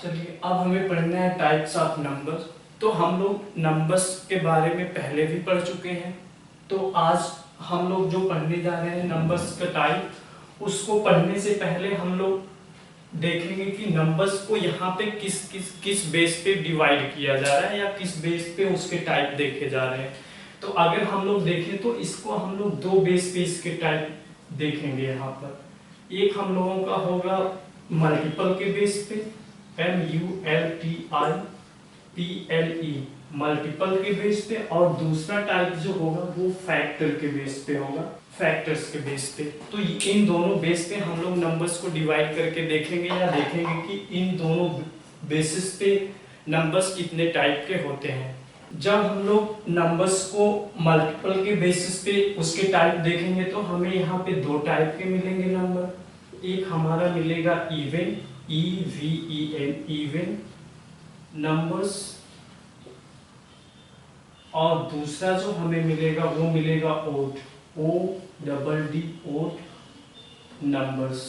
चलिए अब हमें पढ़ना है टाइप्स ऑफ नंबर्स। तो हम लोग नंबर्स के बारे में पहले भी पढ़ चुके हैं, तो आज हम लोग जो पढ़ने जा रहे हैं नंबर्स का टाइप, उसको पढ़ने से पहले हम लोग देखेंगे कि नंबर्स को यहाँ पे किस किस किस बेस पे डिवाइड किया जा रहा है या किस बेस पे उसके टाइप देखे जा रहे हैं। तो अगर हम लोग देखें तो इसको हम लोग दो बेस पे इसके टाइप देखेंगे। यहाँ पर एक हम लोगों का होगा मल्टीपल के बेस पे, MULTIPLE मल्टीपल के बेस पे, और दूसरा टाइप जो होगा वो फैक्टर के बेस पे होगा, फैक्टर्स के बेस पे। तो इन दोनों बेस पे हम लोग नंबर्स को डिवाइड करके देखेंगे या देखेंगे कि इन दोनों बेसिस पे नंबर्स कितने टाइप के होते हैं। जब हम लोग नंबर्स को मल्टीपल के बेसिस पे उसके टाइप देखेंगे तो हमें यहाँ पे दो टाइप के मिलेंगे नंबर। एक हमारा मिलेगा इवन, EVEN इवन नंबर्स, और दूसरा जो हमें मिलेगा वो मिलेगा odd, ODD odd numbers,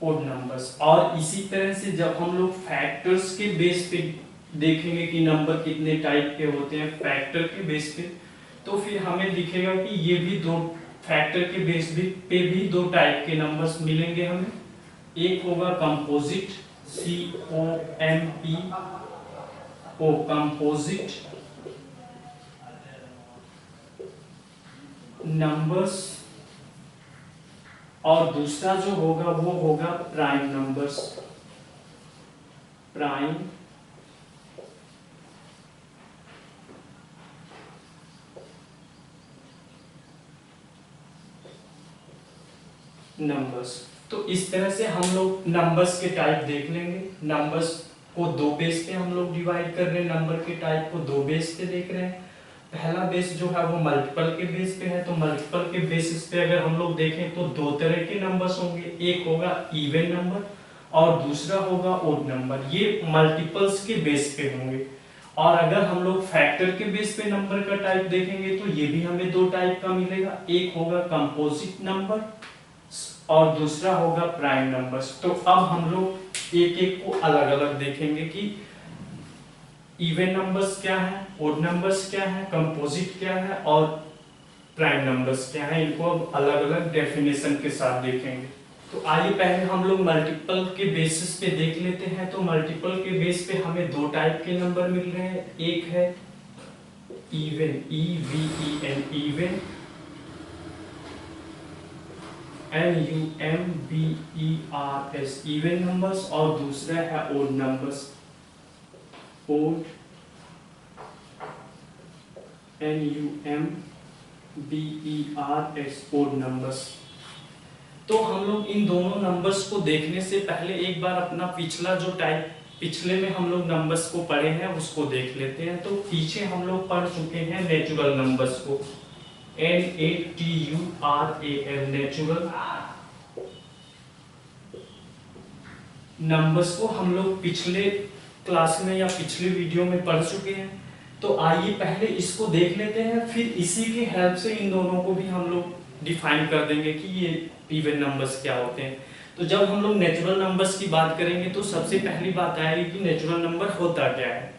odd numbers. और इसी तरह से जब हम लोग फैक्टर्स के बेस पे देखेंगे कि नंबर कितने टाइप के होते हैं फैक्टर के बेस पे, तो फिर हमें दिखेगा कि ये भी दो फैक्टर के बेस पे भी दो टाइप के नंबर्स मिलेंगे हमें। एक होगा कंपोजिट, COMPO कंपोजिट नंबर्स, और दूसरा जो होगा वो होगा प्राइम नंबर्स, प्राइम नंबर्स। तो इस तरह से हम लोग नंबर्स के टाइप देख लेंगे। नंबर्स को दो बेस पे हम लोग डिवाइड कर रहे हैं, नंबर के टाइप को दो बेस पे देख रहे हैं। पहला बेस जो है वो मल्टीपल के बेस पे है, तो मल्टीपल के बेसिस पे अगर हम लोग देखें तो दो तरह के नंबर्स होंगे, एक होगा इवन नंबर और दूसरा होगा ओड नंबर। ये मल्टीपल्स के बेस पे होंगे। और अगर हम लोग फैक्टर के बेस पे नंबर का टाइप देखेंगे तो ये भी हमें दो टाइप का मिलेगा, एक होगा कंपोजिट नंबर और दूसरा होगा प्राइम नंबर्स। तो अब हम लोग एक एक को अलग अलग देखेंगे कि इवन नंबर्स क्या है, ओड नंबर्स क्या है, कंपोजिट क्या है और प्राइम नंबर्स क्या है। इनको अब अलग अलग डेफिनेशन के साथ देखेंगे। तो आइए पहले हम लोग मल्टीपल के बेसिस पे देख लेते हैं। तो मल्टीपल के बेस पे हमें दो टाइप के नंबर मिल रहे हैं, एक है even, EVEN even, NUMBERS even numbers, और दूसरा है odd numbers, odd NUMBERS odd numbers. तो हम लोग इन दोनों नंबर्स को देखने से पहले एक बार अपना पिछला जो टाइप पिछले में हम लोग नंबर्स को पढ़े हैं उसको देख लेते हैं। तो पीछे हम लोग पढ़ चुके हैं नेचुरल नंबर्स को, NATURAL नेचुरल नंबर्स को हम लोग पिछले क्लास में या पिछले वीडियो में पढ़ चुके हैं। तो आइए पहले इसको देख लेते हैं, फिर इसी की हेल्प से इन दोनों को भी हम लोग डिफाइन कर देंगे कि ये इवन नंबर्स क्या होते हैं। तो जब हम लोग नेचुरल नंबर्स की बात करेंगे तो सबसे पहली बात आएगी कि नेचुरल नंबर होता क्या है।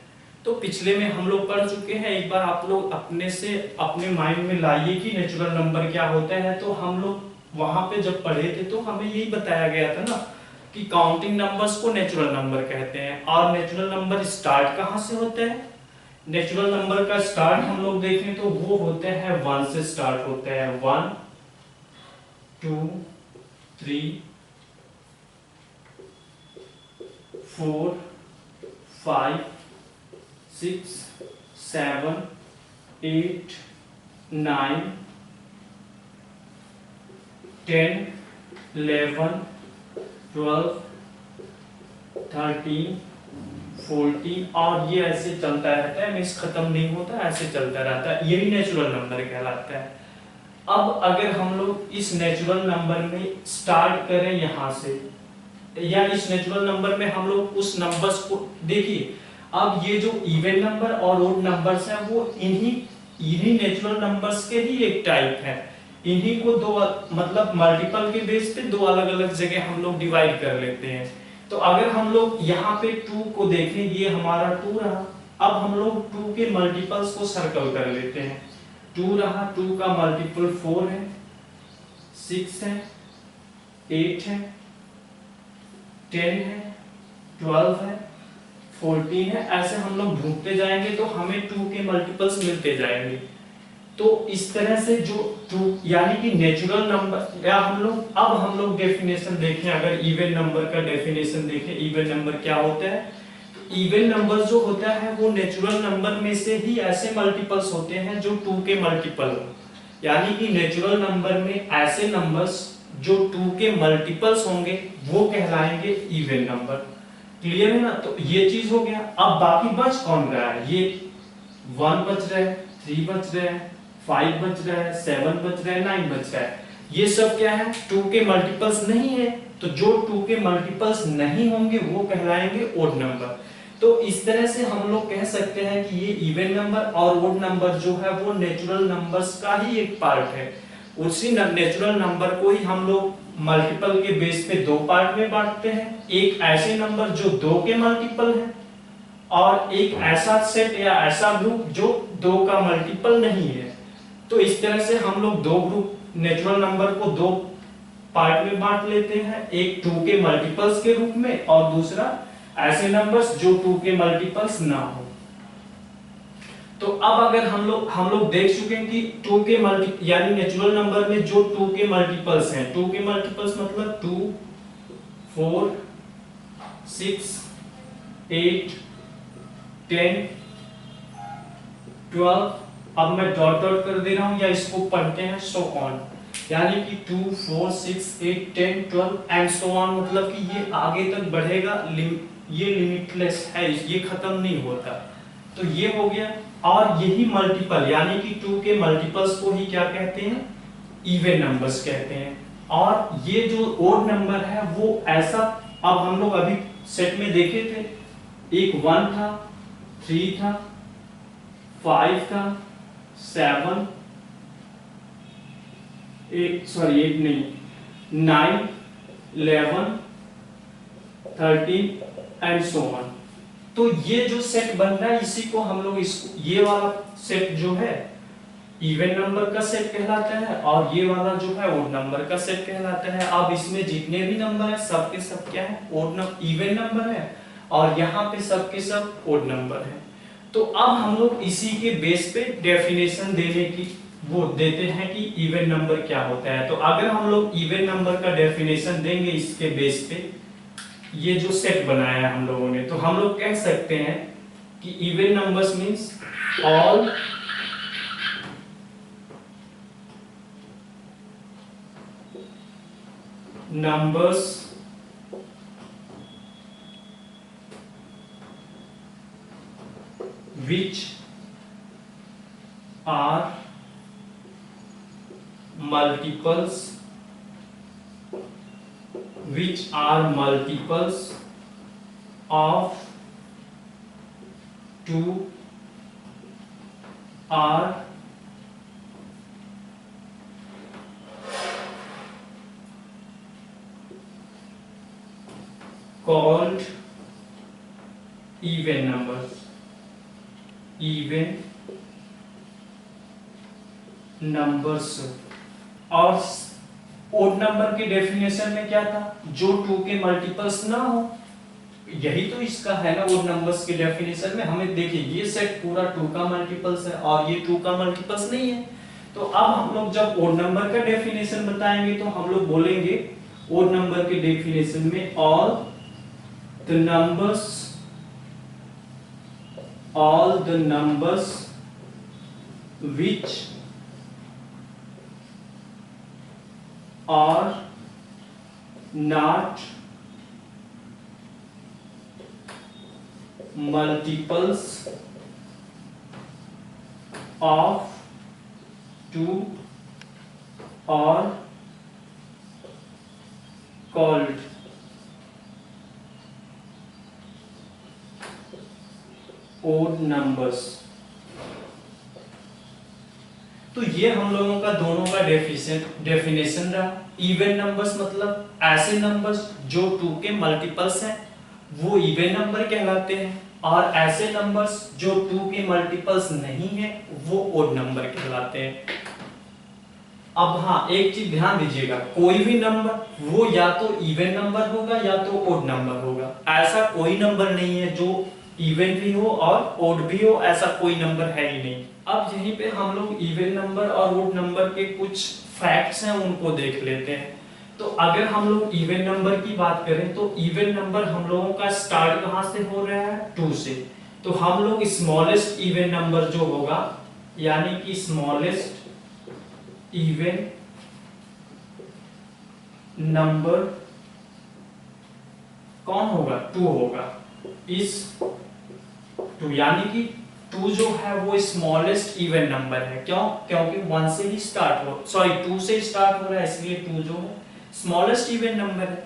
तो पिछले में हम लोग पढ़ चुके हैं, एक बार आप लोग अपने माइंड में लाइए कि नेचुरल नंबर क्या होता है। तो हम लोग वहां पे जब पढ़े थे तो हमें यही बताया गया था ना कि काउंटिंग नंबर्स को नेचुरल नंबर कहते हैं। और नेचुरल नंबर स्टार्ट कहाँ से होता है? नेचुरल नंबर का स्टार्ट हम लोग देखें तो वो होता है 1 से स्टार्ट होता है। 1 2 3 4 5 6 7 8 9 10 11 12 13 14 और ये ऐसे चलता रहता है, मिस खत्म नहीं होता, ऐसे चलता रहता है। यही नेचुरल नंबर कहलाता है। अब अगर हम लोग इस नेचुरल नंबर में स्टार्ट करें यहाँ से, या इस नेचुरल नंबर में हम लोग उस नंबर्स को देखिए, अब ये जो इवन नंबर और ओड नंबर्स हैं वो इन्हीं नेचुरल नंबर्स के ही एक टाइप है। इन्हीं को दो मतलब मल्टीपल के बेस पे दो अलग अलग जगह हम लोग डिवाइड कर लेते हैं। तो अगर हम लोग यहाँ पे 2 को देखें, ये हमारा 2 रहा। अब हम लोग 2 के मल्टीपल्स को सर्कल कर लेते हैं। 2 रहा, 2 का मल्टीपल 4 है, 6 है, 8 है, 10 है, 12 है, 14 है। ऐसे हम लोग ढूंढते जाएंगे तो हमें 2 के मल्टीपल्स मिलते जाएंगे। तो इस तरह से जो 2 यानी कि नेचुरल नंबर, या हम लोग डेफिनेशन देखें, अगर इवन नंबर का डेफिनेशन देखें, इवन नंबर क्या होता है। इवन नंबर जो होता है वो नेचुरल नंबर में से ही ऐसे मल्टीपल्स होते हैं जो 2 के मल्टीपल हो। यानी कि नेचुरल नंबर में ऐसे नंबर्स जो 2 के मल्टीपल्स होंगे वो कहलाएंगे इवन नंबर। क्लियर है ना? तो ये चीज हो गया। अब बाकी बच कौन रहा है? ये 1 बच रहा है, 3 बच रहा है, 5 बच रहा है, 7 बच रहा है, 9 बच रहा है। ये सब क्या है? 2 के मल्टीपल्स नहीं है। तो जो 2 के मल्टीपल्स नहीं होंगे वो कहलाएंगे ओड नंबर। तो इस तरह से हम लोग कह सकते हैं कि ये इवन नंबर और ओड नंबर जो है वो नेचुरल नंबर्स का ही एक पार्ट है। उसी नेचुरल नंबर को ही हम लोग मल्टीपल के बेस पे 2 पार्ट में बांटते हैं। एक ऐसे नंबर जो 2 के मल्टीपल है, और एक ऐसा सेट या ऐसा ग्रुप जो 2 का मल्टीपल नहीं है। तो इस तरह से हम लोग 2 ग्रुप नेचुरल नंबर को 2 पार्ट में बांट लेते हैं, एक 2 के मल्टीपल्स के रूप में और दूसरा ऐसे नंबर्स जो 2 के मल्टीपल्स ना हो। तो अब अगर हम लोग देख चुके हैं कि 2 के मल्टी यानी नेचुरल नंबर में जो 2 के मल्टीपल्स हैं, 2 के मल्टीपल्स मतलब 2, 4, 6, 8, 10, 12। अब मैं डॉट डॉट कर दे रहा हूं या इसको पढ़ते हैं सो ऑन, यानी कि 2, 4, 6, 8, 10, 12 एंड सो ऑन। मतलब कि ये आगे तक बढ़ेगा, ये लिमिटलेस है, ये खत्म नहीं होता। तो ये हो गया। और यही मल्टीपल यानी कि 2 के मल्टीपल्स को ही क्या कहते हैं? इवन नंबर्स कहते हैं। और ये जो ओड नंबर है वो ऐसा, अब हम लोग अभी सेट में देखे थे, एक 1 था, 3 था, 5 था, 7, 8 नहीं, 9, 11, 13 एंड सो ऑन। तो ये जो सेट बन रहा है इसी को हम लोग ये वाला सेट जो है इवन नंबर का सेट कहलाता है, और ये वाला जो है ओड नंबर का सेट कहलाता है। अब इसमें जितने भी नंबर है सब के सब क्या है? इवन नंबर है, और यहाँ पे सब के सब ओड नंबर है। तो अब हम लोग इसी के बेस पे डेफिनेशन देने की वो देते हैं कि इवन नंबर क्या होता है। तो अगर हम लोग इवन नंबर का डेफिनेशन देंगे इसके बेस पे, ये जो सेट बनाया है हम लोगों ने, तो हम लोग कह सकते हैं कि even numbers means all numbers which are multiples of 2 are called even numbers। Even numbers. और ओड नंबर के डेफिनेशन में क्या था? जो 2 के मल्टीपल्स ना हो। यही तो इसका है ना ओड नंबर्स के डेफिनेशन में। हमें देखिए ये सेट पूरा 2 का मल्टीपल्स है और ये 2 का मल्टीपल्स नहीं है। तो अब हम लोग जब ओड नंबर का डेफिनेशन बताएंगे तो हम लोग बोलेंगे ओड नंबर के डेफिनेशन में all the numbers which are not multiples of 2 are called odd numbers। तो ये हम लोगों का दोनों का डेफिनेशन रहा। इवन नंबर्स मतलब ऐसे नंबर्स जो 2 के मल्टीपल्स हैं वो इवन नंबर कहलाते हैं, और ऐसे नंबर्स जो 2 के मल्टीपल्स नहीं है वो ओड नंबर कहलाते हैं। अब हाँ, एक चीज ध्यान दीजिएगा, कोई भी नंबर वो या तो इवन नंबर होगा या तो ओड नंबर होगा। ऐसा कोई नंबर नहीं है जो इवन भी हो और ओड भी हो, ऐसा कोई नंबर है ही नहीं। अब यहीं पे हम लोग इवन नंबर और ओड नंबर के कुछ फैक्ट्स हैं उनको देख लेते हैं। तो अगर हम लोग इवन नंबर की बात करें तो इवन नंबर हम लोगों का स्टार्ट कहां से हो रहा है? 2 से। तो हम लोग स्मॉलेस्ट इवन नंबर जो होगा, यानी कि स्मॉलेस्ट इवन नंबर कौन होगा? 2 होगा। इस 2 यानी कि 2 जो है वो स्मॉलेस्ट इवन नंबर है। क्यों? क्योंकि 1 से ही स्टार्ट हो, सॉरी 2 से स्टार्ट हो रहा है, इसलिए 2 जो है स्मॉलेस्ट इवन नंबर है।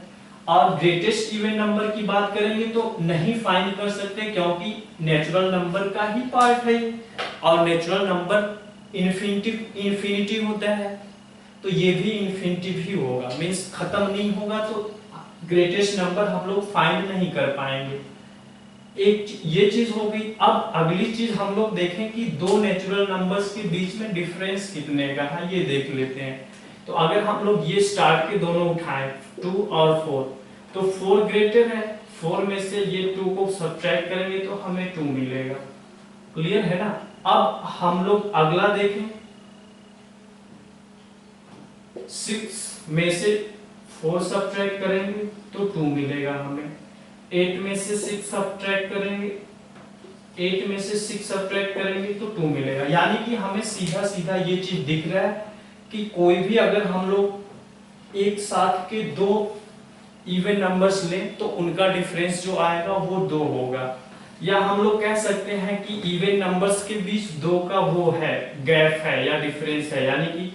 और ग्रेटेस्ट इवन नंबर की बात करेंगे तो नहीं फाइंड कर सकते, क्योंकि नेचुरल नंबर का ही पार्ट है, और नेचुरल नंबर इन्फिनिटी होता है, तो ये भी इन्फिनिटी ही होगा, मींस खत्म नहीं होगा, तो ग्रेटेस्ट नंबर हम लोग फाइंड नहीं कर पाएंगे। एक ये चीज हो गई। अब अगली चीज हम लोग देखें कि दो नेचुरल नंबर्स के बीच में डिफरेंस कितने का है, ये देख लेते हैं। तो अगर हम लोग ये स्टार्ट के दोनों उठाएं 2 और 4, तो 4 ग्रेटर है, 4 में से ये 2 को सब्ट्रैक्ट करेंगे तो हमें 2 मिलेगा। क्लियर है ना? अब हम लोग अगला देखें, 6 में से 4 सब्ट्रैक्ट करेंगे तो 2 मिलेगा हमें। 8 में से 6 सब्ट्रैक्ट करेंगे, 8 में से 6 सब्ट्रैक्ट करेंगे तो 2 मिलेगा। यानी कि हमें सीधा सीधा ये चीज दिख रहा है कि कोई भी अगर हम लोग एक साथ के दो इवन नंबर्स लें तो उनका डिफरेंस जो आएगा वो 2 होगा। या हम लोग कह सकते हैं कि इवन नंबर्स के बीच 2 का वो है, गैप है या डिफरेंस है। यानी कि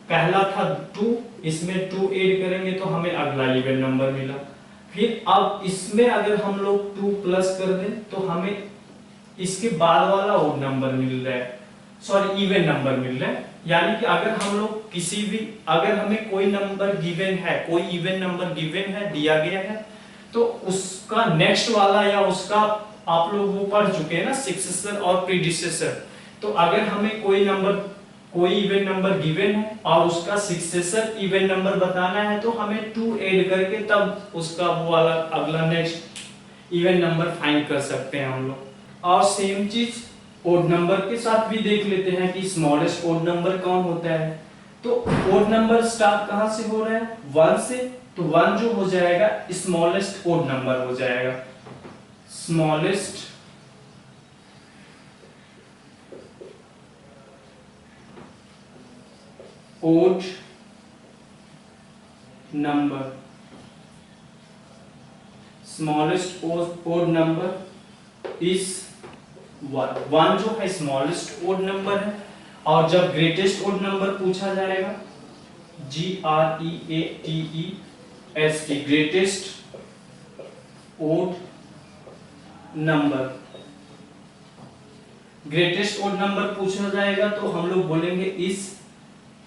पहला था 2, इसमें 2 ऐड करेंगे तो हमें अगला इवन नंबर मिला। फिर अब इसमें अगर हम लोग 2 प्लस कर दें तो हमें इसके बाद वाला ओड नंबर मिल रहा है, सॉरी इवन नंबर मिल रहा है। यानी कि अगर हम लोग किसी भी, अगर हमें कोई नंबर गिवन है, कोई इवन नंबर गिवन है, दिया गया है, तो उसका नेक्स्ट वाला या उसका, आप लोग वो पढ़ चुके हैं ना, सक्सेसर और प्रीडिसेसर। तो अगर हमें कोई नंबर, कोई इवन नंबर गिवन है और उसका सक्सेसर इवन नंबर बताना है तो हमें 2 ऐड करके तब उसका वो वाला अगला नेक्स्ट इवन नंबर फाइंड कर सकते हैं हम लोग। और सेम चीज ओड नंबर के साथ भी देख लेते हैं कि स्मॉलेस्ट ओड नंबर कौन होता है। तो ओड नंबर स्टार्ट कहां से हो रहा है? 1 से। तो 1 जो हो जाएगा स्मॉलेस्ट ओड नंबर हो जाएगा, smallest odd number, smallest odd number is 1। 1 जो है स्मॉलेस्ट ओड नंबर है। और जब ग्रेटेस्ट ओड नंबर पूछा जाएगा, GREATEST, greatest odd number, greatest odd number पूछा जाएगा तो हम लोग बोलेंगे इस,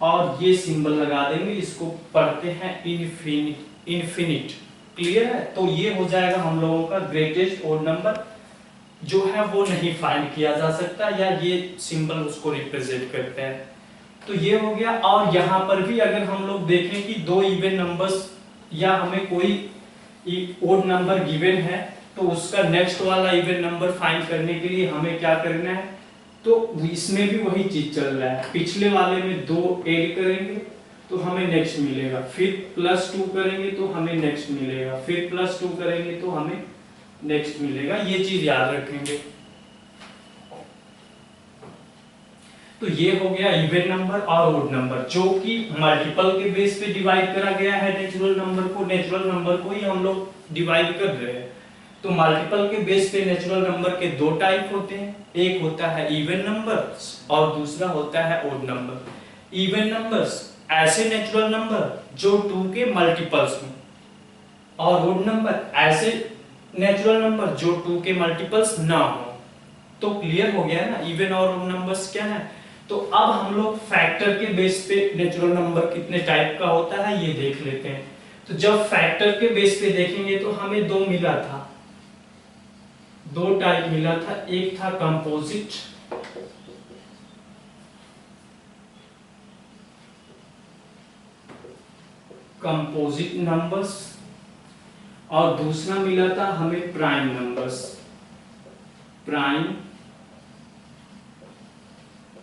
और ये सिंबल लगा देंगे, इसको पढ़ते हैं इनफिनिट। क्लियर है? तो ये हो जाएगा हम लोगों का ग्रेटेस्ट ओड नंबर जो है वो नहीं फाइंड किया जा सकता, या ये सिंबल उसको रिप्रेजेंट करते हैं। तो ये हो गया। और यहाँ पर भी अगर हम लोग देखें कि दो इवन नंबर्स या हमें कोई ओड नंबर गिवन है तो उसका नेक्स्ट वाला इवन नंबर फाइंड करने के लिए हमें क्या करना है, तो इसमें भी वही चीज चल रहा है। पिछले वाले में 2 ऐड करेंगे तो हमें नेक्स्ट मिलेगा, फिर +2 करेंगे तो हमें नेक्स्ट मिलेगा, फिर +2 करेंगे तो हमें नेक्स्ट मिलेगा। ये चीज याद रखेंगे। तो ये हो गया इवन नंबर और ओड नंबर, जो कि मल्टीपल के बेस पे डिवाइड करा गया है। नेचुरल नंबर को ही हम लोग डिवाइड कर रहे हैं। तो मल्टीपल के बेस पे नेचुरल नंबर के 2 टाइप होते हैं, एक होता है इवन नंबर्स और दूसरा होता है ओड नंबर। इवन नंबर्स ऐसे नेचुरल नंबर जो 2 के मल्टीपल्स में, और ओड नंबर ऐसे नेचुरल नंबर जो 2 के मल्टीपल्स ना हो। तो क्लियर हो गया ना इवन और ओड नंबर्स क्या है। तो अब हम लोग फैक्टर के बेस पे नेचुरल नंबर कितने टाइप का होता है ये देख लेते हैं। तो जब फैक्टर के बेस पे देखेंगे तो हमें दो मिला था, दो टाइप मिला था। एक था कंपोजिट, कंपोजिट नंबर्स, और दूसरा मिला था हमें prime numbers, prime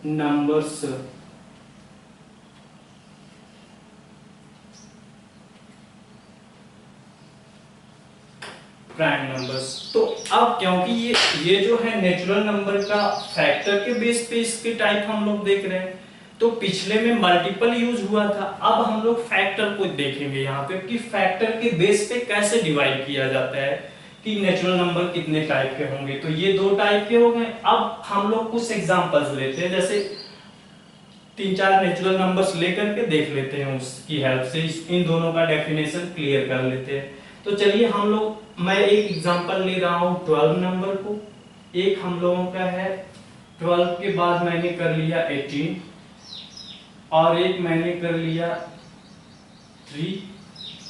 numbers. Prime numbers. तो अब क्योंकि ये जो है नेचुरल नंबर का फैक्टर के बेस पे इसके टाइप हम लोग देख रहे हैं, तो पिछले में मल्टीपल यूज हुआ था, अब हम लोग फैक्टर को देखेंगे यहाँ पे कि फैक्टर के बेस पे कैसे डिवाइड किया जाता है, कि नेचुरल नंबर कितने टाइप के होंगे। तो ये दो टाइप के हो गए। अब हम लोग कुछ एग्जांपल्स लेते हैं, जैसे 3-4 नेचुरल नंबर्स लेकर के देख लेते हैं, उसकी हेल्प से इन दोनों का डेफिनेशन क्लियर कर लेते हैं। तो चलिए हम लोग, मैं एक एग्जांपल ले रहा हूँ 12 नंबर को। एक हम लोगों का है 12 के बाद मैंने कर लिया 18, और एक मैंने कर लिया 3,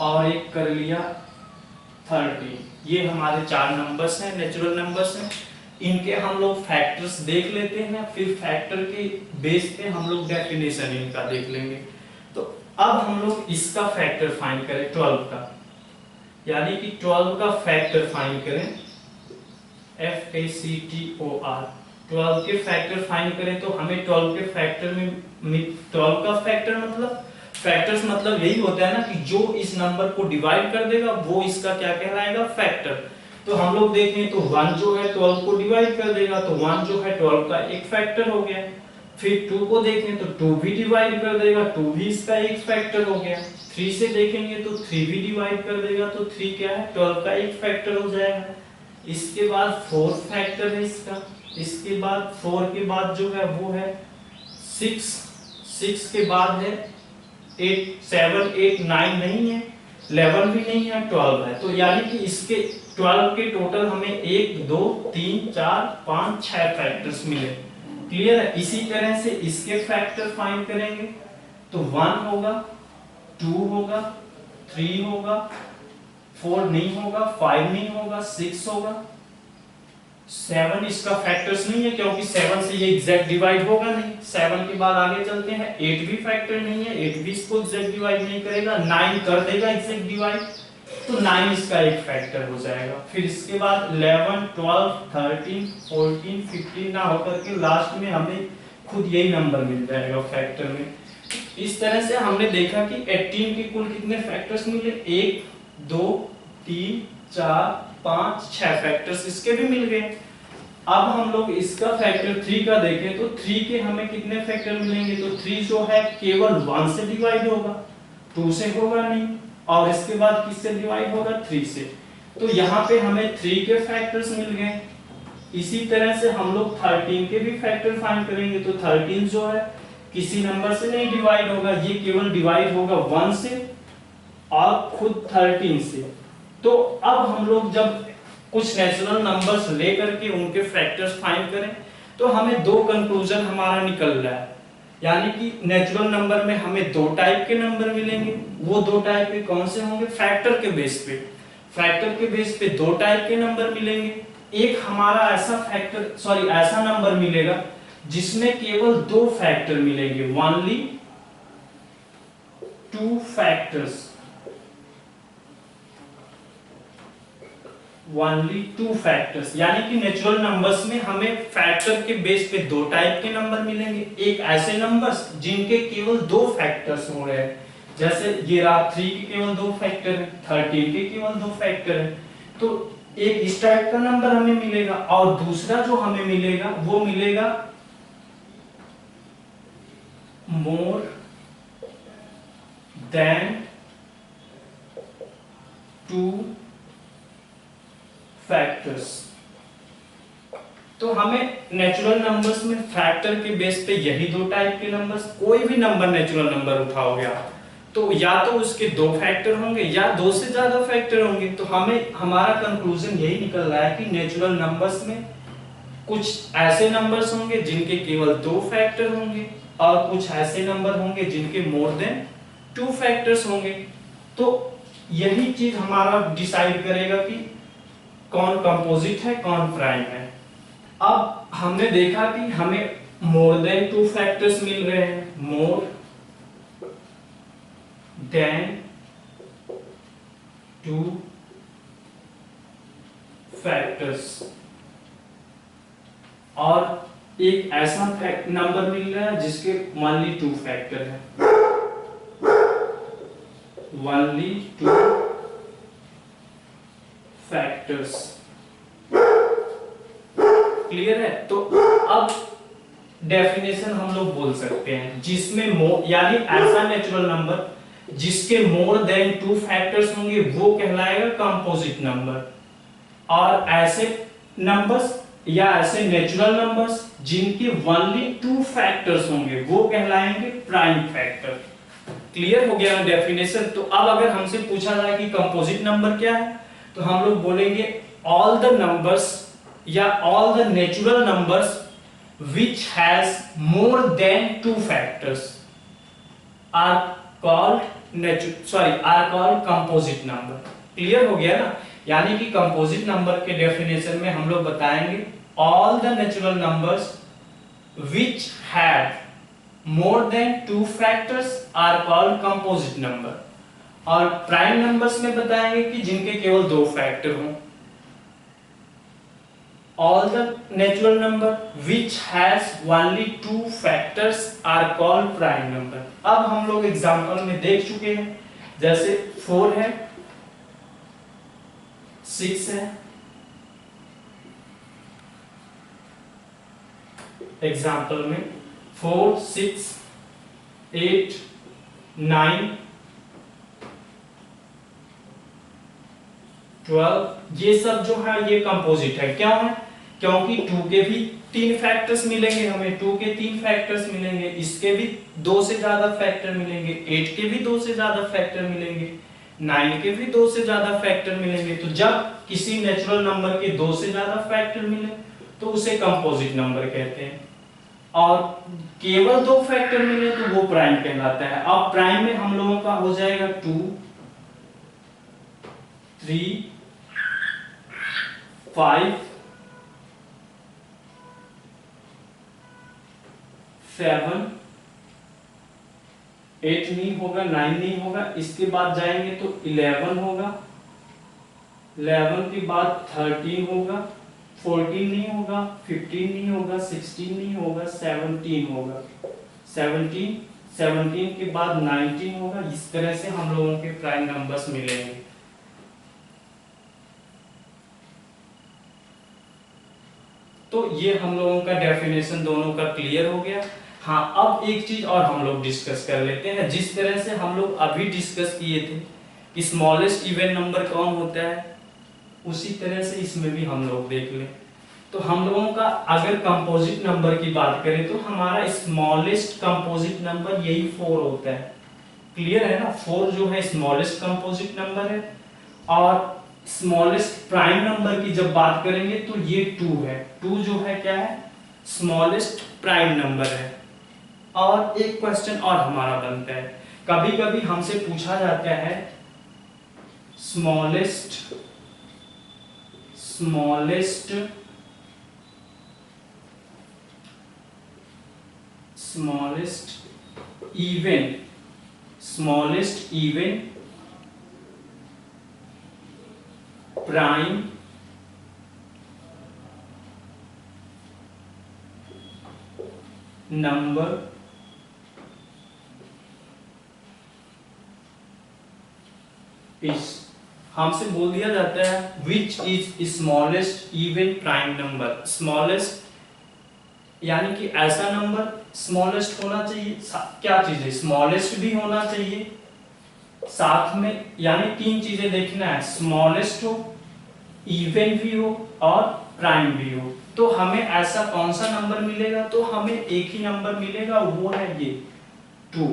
और एक कर लिया 13। ये हमारे 4 नंबर्स हैं, नेचुरल नंबर्स हैं। इनके हम लोग फैक्टर्स देख लेते हैं, फिर फैक्टर के बेस पे हम लोग डेफिनेशन इनका देख लेंगे। तो अब हम लोग इसका फैक्टर फाइंड करें 12 का, यानी कि 12 का फैक्टर फाइंड करें, FACTOR। 12 के फैक्टर फाइंड करें तो हमें 12 के फैक्टर में 12 का फैक्टर मतलब, फैक्टर्स मतलब यही होता है ना कि जो इस नंबर को डिवाइड कर देगा वो इसका क्या कहलाएगा, फैक्टर। तो हम लोग देखें तो 1 जो है 12 को डिवाइड कर देगा, तो 1 जो है 12 का एक फैक्टर हो गया। फिर 2 को देखें तो 2 भी डिवाइड कर देगा, 2 भी इसका एक फैक्टर हो गया। 3 से देखेंगे तो 3 भी डिवाइड कर देगा, तो 3 क्या है, 12 का एक फैक्टर हो जाएगा। इसके बाद 4 फैक्टर है इसका। इसके बाद 4 के बाद जो है वो है 6, 6 के बाद है 8, 7, 8, 9 नहीं है, 11 भी नहीं है, 12 है। तो यानी कि इसके 12 के टोटल हमें 1, 2, 3, 4, 5, 6 फैक्टर्स मिले। क्लियर है। इसी तरह से इसके फैक्टर फाइंड करेंगे तो 1 होगा, 2 होगा, 3 होगा, 4 नहीं होगा, 5 नहीं होगा, 6 होगा, 7 इसका फैक्टर्स नहीं है क्योंकि 7 से ये एग्जैक्ट डिवाइड होगा नहीं। 7 के बाद आगे चलते हैं, 8 भी फैक्टर नहीं है, 8 भी इसको एग्जैक्ट डिवाइड नहीं करेगा। 9 कर देगा एग्जैक्ट डिवाइड, तो 9 इसका एक फैक्टर हो जाएगा। फिर इसके बाद 11, 12, 13, 14, 15 ना होकर के लास्ट में हमें खुद यही नंबर मिल जाएगा फैक्टर में। इस तरह से हमने देखा कि 18 के कुल कितने फैक्टर्स मिले, 1, 2, 3, 4, 5, 6 फैक्टर्स इसके भी मिल गए। अब हम लोग इसका फैक्टर 3 का देखें तो 3 के हमें कितने फैक्टर मिलेंगे, तो 3 जो है केवल 1 से डिवाइड होगा, 2 से होगा नहीं, और इसके बाद किससे डिवाइड होगा, 3 से। तो यहाँ पे हमें 3 के फैक्टर्स मिल गए। इसी तरह से हम लोग 13 के भी फैक्टर फाइंड करेंगे, तो 13 जो है किसी नंबर से नहीं डिवाइड होगा, ये केवल डिवाइड होगा 1 से और खुद 13 से। तो अब हम लोग जब कुछ नेचुरल नंबर्स लेकर के उनके फैक्टर्स फाइंड करें तो हमें दो कंक्लूजन हमारा निकल रहा है, यानी कि नेचुरल नंबर में हमें 2 टाइप के नंबर मिलेंगे। वो 2 टाइप के कौन से होंगे, फैक्टर के बेस पे। फैक्टर के बेस पे 2 टाइप के नंबर मिलेंगे। एक हमारा ऐसा नंबर मिलेगा जिसमें केवल 2 फैक्टर मिलेंगे, ओनली 2 फैक्टर्स, ओनली 2 फैक्टर्स। यानी कि नेचुरल नंबर्स में हमें फैक्टर के बेस पे 2 टाइप के नंबर मिलेंगे। एक ऐसे नंबर्स जिनके केवल 2 फैक्टर्स हो रहे हैं, जैसे ये 3 के केवल 2 फैक्टर है, 13 के केवल 2 फैक्टर है। तो एक इस टाइप का नंबर हमें मिलेगा, और दूसरा जो हमें मिलेगा वो मिलेगा मोर देन 2 फैक्टर्स। तो हमें नेचुरल नंबर्स में फैक्टर के बेस पे यही 2 टाइप के नंबर्स, कोई भी नंबर नेचुरल नंबर उठाओगे आप तो या तो उसके 2 फैक्टर होंगे या 2 से ज्यादा फैक्टर होंगे। तो हमें हमारा कंक्लूजन यही निकल रहा है कि नेचुरल नंबर्स में कुछ ऐसे नंबर्स होंगे जिनके केवल 2 फैक्टर होंगे और कुछ ऐसे नंबर होंगे जिनके मोर देन 2 फैक्टर्स होंगे। तो यही चीज हमारा डिसाइड करेगा कि कौन कंपोजिट है कौन प्राइम है। अब हमने देखा कि हमें मोर देन 2 फैक्टर्स मिल रहे हैं, मोर देन 2 फैक्टर्स, और एक ऐसा नंबर मिल रहा है जिसके ओनली 2 फैक्टर है, ओनली 2 फैक्टर्स। क्लियर है? तो अब डेफिनेशन हम लोग बोल सकते हैं जिसमें यानी ऐसा नेचुरल नंबर जिसके मोर देन 2 फैक्टर्स होंगे वो कहलाएगा कंपोजिट नंबर, और ऐसे नंबर्स या ऐसे नेचुरल नंबर्स जिनके ओनली 2 फैक्टर्स होंगे वो कहलाएंगे प्राइम फैक्टर। क्लियर हो गया डेफिनेशन? तो अब अगर हमसे पूछा जाए कि कंपोजिट नंबर क्या है, तो हम लोग बोलेंगे ऑल द नंबर्स या all the natural numbers which has more than 2 factors are called composite number। Clear हो गया ना? यानी कि कंपोजिट नंबर के डेफिनेशन में हम लोग बताएंगे all the natural numbers which have more than 2 factors are called composite number, और प्राइम नंबर्स में बताएंगे कि जिनके केवल 2 फैक्टर हों। All the natural number which has only 2 factors are called prime number। अब हम लोग एग्जांपल में देख चुके हैं, जैसे 4 है, 6 है। एग्जांपल में 4, 6, 8, 9, 12 ये सब जो है ये कंपोजिट है। क्यों है? क्योंकि 2 के भी 3 फैक्टर्स मिलेंगे, हमें 2 के 3 फैक्टर्स मिलेंगे, इसके भी 2 से ज्यादा फैक्टर मिलेंगे, 8 के भी 2 से ज्यादा फैक्टर मिलेंगे, 9 के भी 2 से ज्यादा फैक्टर मिलेंगे। तो जब किसी नेचुरल नंबर के 2 से ज्यादा फैक्टर मिले तो उसे कंपोजिट नंबर कहते हैं, और केवल 2 फैक्टर मिले तो वो प्राइम कहलाता है। अब प्राइम में हम लोगों का हो जाएगा 2, 3, 5, 7, 8 नहीं होगा, 9 नहीं होगा, इसके बाद जाएंगे तो 11 होगा, 11 के बाद 13 होगा, 14 नहीं होगा, 15 नहीं होगा, 16 नहीं होगा, 17 होगा, 17 के बाद 19 होगा। इस तरह से हम लोगों के प्राइम नंबर्स मिलेंगे। तो ये हम लोगों का डेफिनेशन दोनों का क्लियर हो गया। हाँ, अब एक चीज और हम लोग डिस्कस कर लेते हैं। जिस तरह से हम लोग अभी डिस्कस किए थे कि स्मॉलेस्ट इवन नंबर कौन होता है, उसी तरह से इसमें भी हम लोग देख लें। तो हम लोगों का अगर कंपोजिट नंबर की बात करें तो हमारा स्मॉलेस्ट कंपोजिट नंबर यही 4 होता है। क्लियर है ना? 4 जो है स्मॉलेस्ट कंपोजिट नंबर है, और स्मॉलेस्ट प्राइम नंबर की जब बात करेंगे तो ये 2 है। 2 जो है क्या है? स्मॉलेस्ट प्राइम नंबर है। और एक क्वेश्चन और हमारा बनता है, कभी कभी हमसे पूछा जाता है स्मॉलेस्ट इवन प्राइम नंबर इस हमसे बोल दिया जाता है which is smallest even prime number. Smallest यानी कि ऐसा नंबर स्मॉलेस्ट होना चाहिए, क्या चीज है? स्मॉलेस्ट भी होना चाहिए, साथ में यानी 3 चीजें देखना है, स्मॉलेस्ट हो, इवन भी हो और प्राइम भी हो। तो हमें ऐसा कौन सा नंबर मिलेगा? तो हमें एक ही नंबर मिलेगा, वो है ये 2।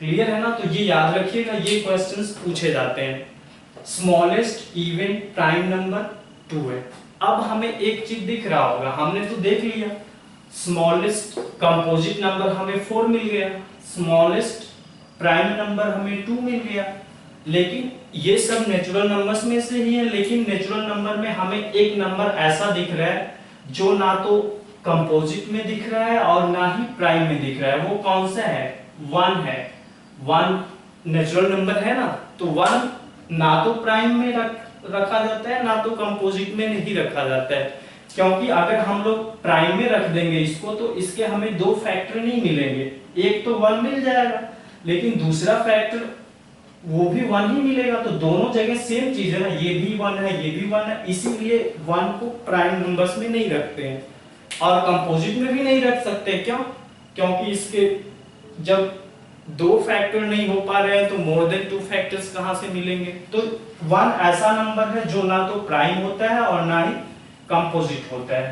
क्लियर है ना? तो ये याद रखिएगा, ये क्वेश्चंस पूछे जाते हैं। स्मॉलेस्ट इवन प्राइम नंबर 2 है। अब हमें एक चीज दिख रहा होगा, हमने तो देख लिया स्मॉलेस्ट कंपोजिट नंबर हमें 4 मिल गया, स्मॉलेस्ट प्राइम नंबर हमें 2 मिल गया, लेकिन ये सब नेचुरल नंबर्स में से ही है। लेकिन नेचुरल नंबर में हमें एक नंबर ऐसा दिख रहा है जो ना तो कंपोजिट में दिख रहा है और ना ही प्राइम में दिख रहा है। वो कौन सा है? 1 है। 1 नेचुरल नंबर है ना, तो 1 ना तो प्राइम में रखा जाता है ना तो कंपोजिट में नहीं रखा जाता है, क्योंकि अगर हम लोग प्राइम में रख देंगे इसको तो इसके हमें दो फैक्टर नहीं मिलेंगे। एक तो 1 मिल जाएगा, लेकिन दूसरा फैक्टर वो भी 1 ही मिलेगा, तो दोनों जगह सेम चीज है ना, ये भी 1 है ये भी 1 है, इसीलिए 1 को प्राइम नंबर्स में नहीं रखते हैं और कंपोजिट में भी नहीं रख सकते। क्यों? क्योंकि इसके जब दो फैक्टर नहीं हो पा रहे हैं तो मोर देन 2 फैक्टर्स कहां से मिलेंगे? तो 1 ऐसा नंबर है जो ना तो प्राइम होता है और ना ही कंपोजिट होता है।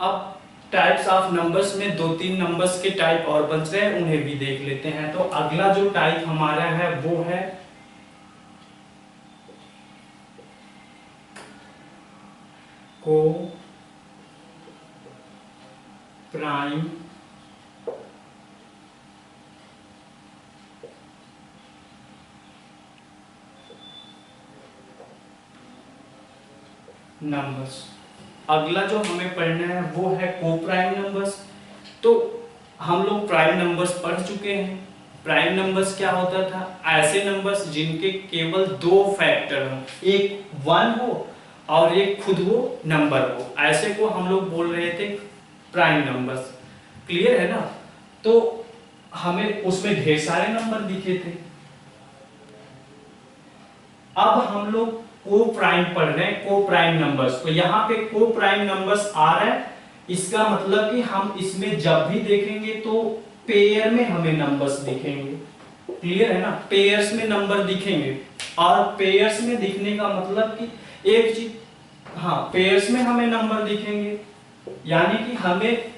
अब टाइप्स ऑफ नंबर्स में 2-3 नंबर्स के टाइप और बच रहे हैं, उन्हें भी देख लेते हैं। तो अगला जो टाइप हमारा है वो है को प्राइम नंबर्स। अगला जो हमें पढ़ना है वो है को प्राइम नंबर्स। तो हम लोग प्राइम नंबर्स पढ़ चुके हैं। प्राइम नंबर्स क्या होता था? ऐसे नंबर्स जिनके केवल 2 फैक्टर हो, एक 1 हो और एक खुद वो नंबर हो, ऐसे को हम लोग बोल रहे थे प्राइम नंबर्स। क्लियर है ना? तो हमें उसमें ढेर सारे नंबर दिखे थे। अब हम लोग को प्राइम पढ़ रहे हैं, को प्राइम नंबर्स। तो यहाँ पे को प्राइम नंबर्स आ रहा है, इसका मतलब कि हम इसमें जब भी देखेंगे तो पेयर में हमें नंबर्स दिखेंगे। क्लियर है ना? पेयर्स में नंबर दिखेंगे, और पेयर्स में दिखने का मतलब कि एक चीज, हाँ पेयर्स में हमें नंबर दिखेंगे, यानी कि हमें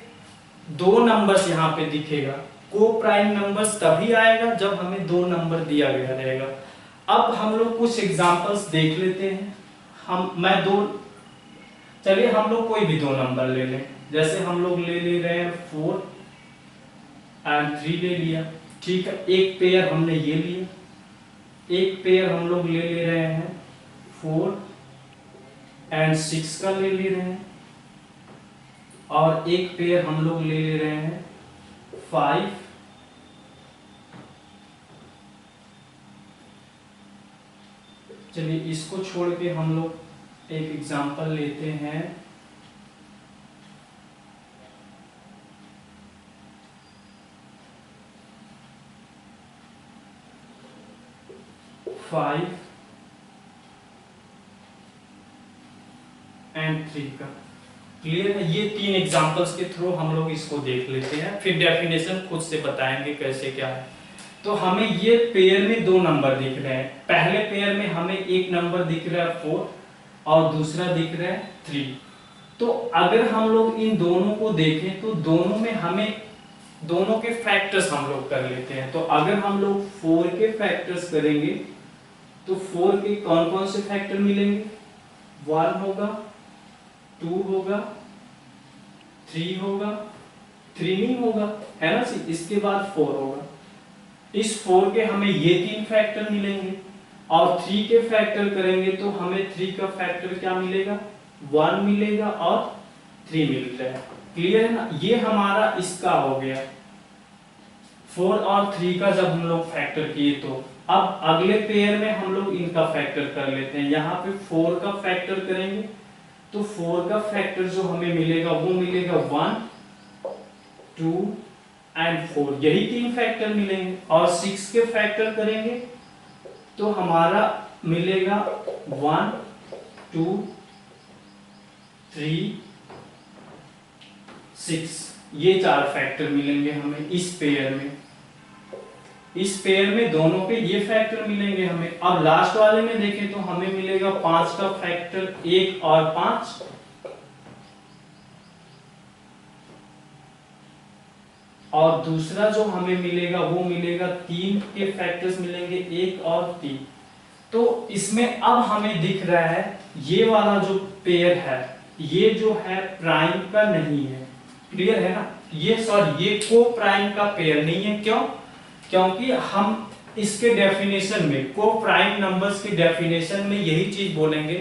2 नंबर्स यहाँ पे दिखेगा। को प्राइम नंबर्स तभी आएगा जब हमें 2 नंबर दिया गया रहेगा। अब हम लोग कुछ एग्जांपल्स देख लेते हैं। चलिए हम लोग कोई भी 2 नंबर ले लें, जैसे हम लोग ले रहे हैं 4 एंड 3 ले लिया, ठीक है। एक पेयर हमने ये लिया, एक पेयर हम लोग ले रहे हैं 4 एंड 6 का ले रहे हैं, और एक पेयर हम लोग ले रहे हैं 5 चलिए इसको छोड़ के हम लोग एक एग्जांपल लेते हैं 5 एंड 3 का। क्लियर है? ये 3 एग्जांपल्स के थ्रू हम लोग इसको देख लेते हैं, फिर डेफिनेशन खुद से बताएंगे कैसे क्या है। तो हमें ये पेयर में 2 नंबर दिख रहे हैं। पहले पेयर में हमें एक नंबर दिख रहा है 4 और दूसरा दिख रहा है 3। तो अगर हम लोग इन दोनों को देखें तो दोनों में हमें दोनों के फैक्टर्स हम लोग कर लेते हैं। तो अगर हम लोग 4 के फैक्टर्स करेंगे तो 4 के कौन कौन से फैक्टर मिलेंगे? 1 होगा, 2 होगा, 3 होगा, 3 नहीं होगा, है ना? इसके बाद 4 होगा। इस 4 के हमें ये 3 फैक्टर मिलेंगे, और 3 के फैक्टर करेंगे तो हमें 3 का फैक्टर क्या मिलेगा? 1 मिलेगा और 3 मिलता है। क्लियर है ना? ये हमारा इसका हो गया 4 और 3 का जब हम लोग फैक्टर किए। तो अब अगले पेयर में हम लोग इनका फैक्टर कर लेते हैं। यहाँ पे 4 का फैक्टर करेंगे तो 4 का फैक्टर जो हमें मिलेगा वो मिलेगा 1, 2 एंड 4, यही 3 फैक्टर मिलेंगे। और 6 के फैक्टर करेंगे तो हमारा मिलेगा 1, 2, 3, 6, ये 4 फैक्टर मिलेंगे हमें इस पेयर में। इस पेयर में दोनों पे ये फैक्टर मिलेंगे हमें। अब लास्ट वाले में देखें तो हमें मिलेगा 5 का फैक्टर 1 और 5, और दूसरा जो हमें मिलेगा वो मिलेगा 3 के फैक्टर्स मिलेंगे 1 और 3। तो इसमें अब हमें दिख रहा है ये वाला जो पेयर है ये जो है प्राइम का नहीं है, क्लियर है ना, ये सॉरी ये को प्राइम का पेयर नहीं है। क्यों? क्योंकि हम इसके डेफिनेशन में को प्राइम नंबर्स की डेफिनेशन में यही चीज बोलेंगे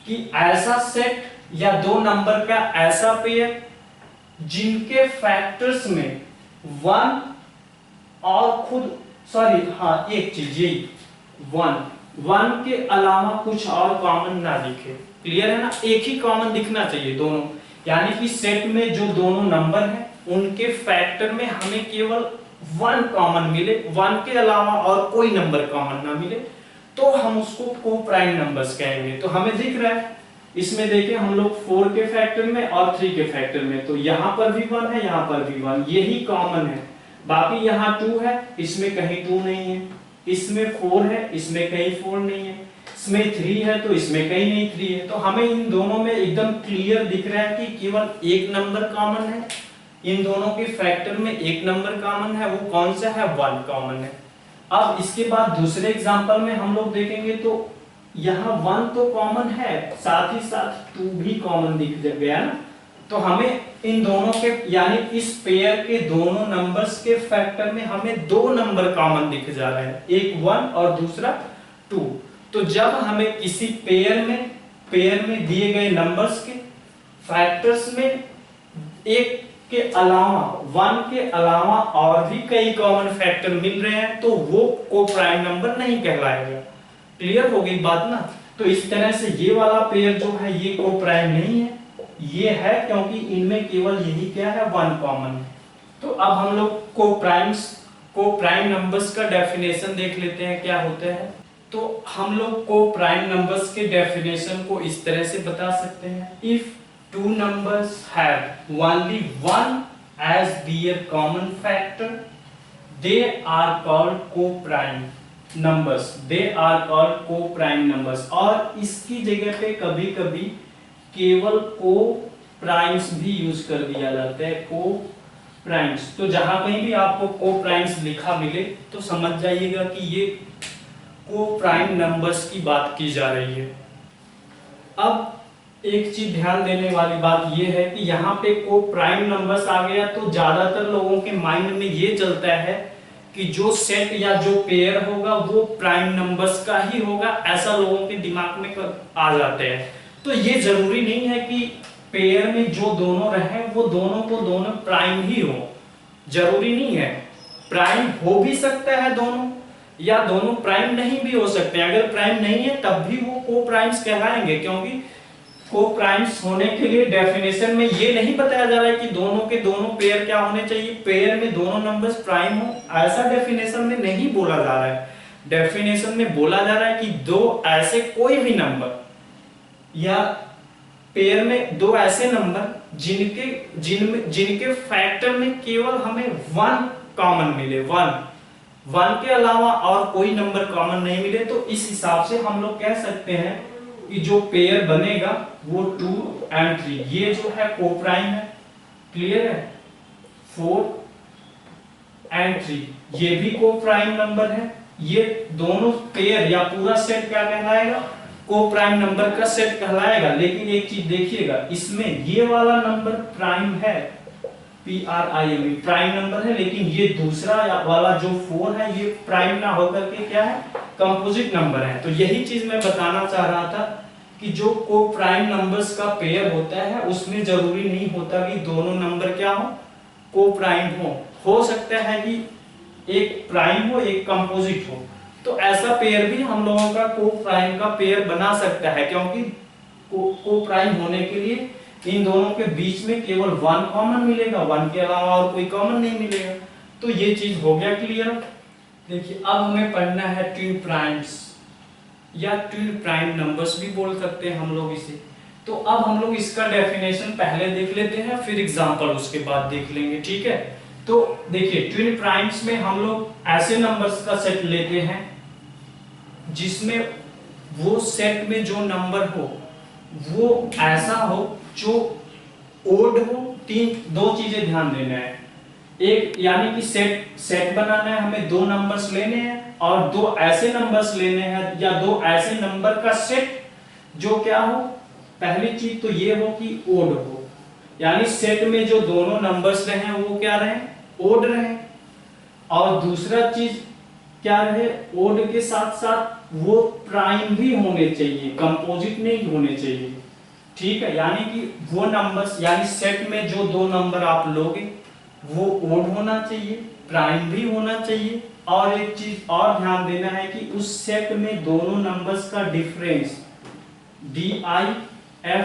कि ऐसा सेट या दो नंबर का ऐसा पेयर जिनके फैक्टर्स में वन और खुद सॉरी हाँ एक चीज यही वन के अलावा कुछ और कॉमन ना दिखे, क्लियर है ना, एक ही कॉमन दिखना चाहिए दोनों, यानी कि सेट में जो दोनों नंबर हैं उनके फैक्टर में हमें केवल वन कॉमन मिले, वन के अलावा और कोई नंबर कॉमन ना मिले, तो हम उसको को प्राइम नंबर्स कहेंगे। तो हमें दिख रहा है इसमें देखिए हम लोग 4 के फैक्टर में और 3 के फैक्टर में, तो यहां पर भी 1 है यहां पर भी 1, यही कॉमन है। बाकी यहाँ 2 है इसमें कहीं 2 नहीं है, इसमें 4 है इसमें कहीं 4 नहीं है, इसमें 3 है तो इसमें कहीं नहीं 3 है। तो हमें इन दोनों में एकदम क्लियर दिख रहा है कि केवल एक नंबर कॉमन है, इन दोनों के फैक्टर में एक नंबर कॉमन है, वो कौन सा है 1 कॉमन है। अब इसके बाद दूसरे एग्जांपल में हम लोग देखेंगे तो यहाँ 1 तो कॉमन है साथ ही साथ 2 भी कॉमन दिख गया ना, तो हमें इन दोनों के यानी इस पेयर के दोनों नंबर्स के फैक्टर में हमें दो नंबर कॉमन दिख जा रहे हैं, एक 1 और दूसरा 2। तो जब हमें किसी पेयर में दिए गए नंबर्स के फैक्टर्स में एक के अलावा 1 के अलावा और भी कई कॉमन फैक्टर मिल रहे हैं तो वो को प्राइम नंबर नहीं कहलाएगा। क्लियर हो गई बात ना। तो इस तरह से ये वाला पेयर जो है ये को प्राइम नहीं है, ये है क्योंकि इनमें केवल यही क्या है 1 कॉमन है। तो अब हम लोग को प्राइम नंबर्स का डेफिनेशन देख लेते हैं क्या होता है। तो हम लोग को प्राइम नंबर्स के डेफिनेशन को इस तरह से बता सकते हैं, if two numbers have only one as their common factor, they are called co-prime numbers, they are called co-prime numbers। और इसकी जगह पे कभी कभी केवल को प्राइम्स भी यूज कर दिया जाता है, को प्राइम्स। तो जहां कहीं भी आपको को प्राइम्स लिखा मिले तो समझ जाइएगा कि ये को प्राइम नंबर्स की बात की जा रही है। अब एक चीज ध्यान देने वाली बात यह है कि यहाँ पे को प्राइम नंबर्स आ गया तो ज्यादातर लोगों के माइंड में ये चलता है कि जो सेट या जो पेयर होगा वो प्राइम नंबर्स का ही होगा, ऐसा लोगों के दिमाग में आ जाते हैं। तो ये जरूरी नहीं है कि पेयर में जो दोनों रहे वो दोनों को दोनों प्राइम ही हो, जरूरी नहीं है। प्राइम हो भी सकता है दोनों, या दोनों प्राइम नहीं भी हो सकते हैं। अगर प्राइम नहीं है तब भी वो को प्राइम्स कहलाएंगे, क्योंकि को प्राइम्स होने के लिए डेफिनेशन में ये नहीं बताया जा रहा है कि दोनों के दोनों पेयर क्या होने चाहिए, पेयर में दोनों नंबर्स प्राइम हो, ऐसा डेफिनेशन में नहीं बोला जा रहा है। डेफिनेशन में बोला जा रहा है कि दो ऐसे कोई भी नंबर या पेयर में दो ऐसे नंबर जिनके फैक्टर में केवल हमें 1 कॉमन मिले, 1 के अलावा और कोई नंबर कॉमन नहीं मिले, तो इस हिसाब से हम लोग कह सकते हैं कि जो पेयर बनेगा वो 2 और 3, ये जो है को प्राइम है, क्लियर है। 4 और 3 ये भी को प्राइम नंबर है। ये दोनों पेयर या पूरा सेट क्या कहलाएगा, को प्राइम नंबर का सेट कहलाएगा। लेकिन एक चीज देखिएगा, इसमें ये वाला नंबर प्राइम है, PRIME प्राइम नंबर है, लेकिन ये दूसरा वाला जो 4 है ये प्राइम ना होकर के क्या है, कंपोजिट नंबर है। तो यही चीज मैं बताना चाह रहा था कि जो को प्राइम नंबर्स का पेयर होता है उसमें जरूरी नहीं होता कि दोनों नंबर क्या हो, को प्राइम हो सकता है कि एक प्राइम हो एक कंपोजिट हो। तो ऐसा पेयर भी हम लोगों का को प्राइम का पेयर बना सकता है, क्योंकि को प्राइम होने के लिए इन दोनों के बीच में केवल 1 कॉमन मिलेगा, 1 के अलावा और कोई कॉमन नहीं मिलेगा। तो ये चीज हो गया क्लियर। देखिए अब हमें पढ़ना है ट्विन प्राइम्स या ट्विन प्राइम नंबर्स भी बोल सकते हैं हम लोग इसे। तो अब हम लोग इसका डेफिनेशन पहले देख लेते हैं, फिर एग्जांपल उसके बाद देख लेंगे, ठीक है। तो देखिए ट्विन प्राइम्स में हम लोग ऐसे नंबर्स का सेट लेते हैं जिसमें वो सेट में जो नंबर हो वो ऐसा हो जो ओड हो। दो चीजें ध्यान देना है, एक यानी कि सेट बनाना है, हमें दो नंबर्स लेने हैं और दो ऐसे नंबर्स लेने हैं या दो ऐसे नंबर का सेट जो क्या हो, पहली चीज तो ये हो कि ओड हो, यानी सेट में जो दोनों नंबर्स रहे वो क्या रहे, ओड रहे। और दूसरा चीज क्या रहे, ओड के साथ साथ वो प्राइम भी होने चाहिए, कंपोजिट नहीं होने चाहिए। ठीक है, यानी कि वो नंबर्स यानी सेट में जो दो नंबर आप लोगे वो ओड होना चाहिए, प्राइम भी होना चाहिए। और एक चीज और ध्यान देना है कि उस सेट में दोनों नंबर्स का डिफरेंस DIFFERENC